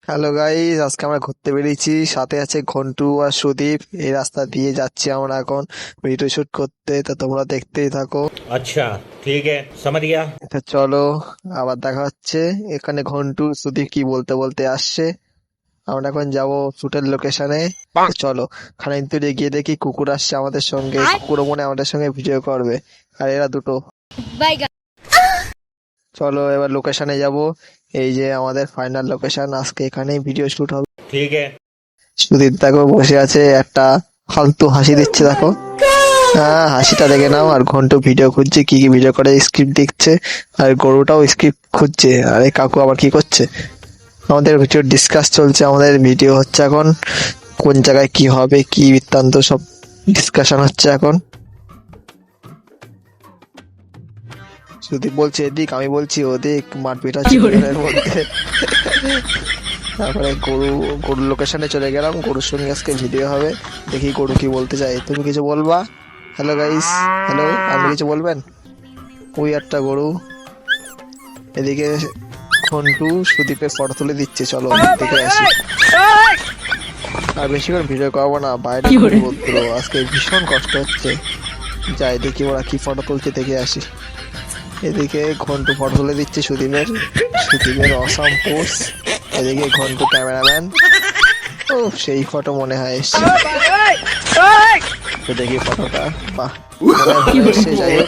Hello guys, আজকে আমরা ঘুরতে বেরিয়েছি। সাথে আছে ঘন্টু আর সুদীপ। এই রাস্তা দিয়ে যাচ্ছি আমরা এখন ভিডিও শুট করতে, তো তোমরা দেখতেই থাকো। अच्छा ठीक है समझ गया। তো চলো, আবার দেখা হচ্ছে। এখানে ঘন্টু সুদীপ কি বলতে বলতে আসছে। আমরা এখন যাব শুটের লোকেশনে। চলো, খানিক দূরে গিয়ে দেখি কুকুর আসছে আমাদের সঙ্গে। কুকুরও মনে হয় আমাদের সঙ্গে ভিডিও করবে, আর এরা দুটো। চলো এবার লোকেশনে যাব। এই যে আমাদের ফাইনাল লোকেশন, আজকে এখানেই ভিডিও শুট হবে। ठीक है। সুদীপ দেখো বসে আছে, একটা ফালতু হাসি দিচ্ছে দেখো। হ্যাঁ, হাসিটা দেখে নাও। আর ঘন্টু ভিডিও খুঁজছে, কি কি ভিডিও করে স্ক্রিপ্ট দেখছে। আর গরুটাও স্ক্রিপ্ট খুঁজছে। আর এই কাকু আবার কি করছে। আমাদের ভিডিও ডিসকাস চলছে, আমাদের ভিডিও হচ্ছে এখন। কোন জায়গায় কি হবে, কি বৃত্তান্ত, সব ডিসকাশন হচ্ছে এখন। সুদীপ বলছে এদিক, আমি বলছি ওদিক, মারপিট হচ্ছে দুজনের মধ্যে। তারপরে গরুর লোকেশনে চলে গেলাম। গরুর সঙ্গে আজকে ভিডিও হবে, দেখি গরু কি বলতে চাই। তুমি কিছু বলবা? হ্যালো গাইস, হ্যালো, আপনি কিছু বলবেন? ওই একটা গরু। এদিকে ঘন্টু সুদীপের ফটো তুলে দিচ্ছে, চলো দেখে আসি। আর বেশি করে ভিডিও করবো না, বাইরে খুব রৌদ্র, আজকে ভীষণ কষ্ট হচ্ছে। যাই দেখি ওরা কি ফটো তুলছে, দেখে আসি। এদিকে ঘন্টু ফটো তুলে দিচ্ছে সুদীপের অসাম পোজ। এদিকে ঘন্টু ক্যামেরাম্যান। ও, সেই ফটো মনে হয় এসছে। তো দেখি ফটোটা, বাহ, মনে হয় ভালো এসছে। যাই হোক,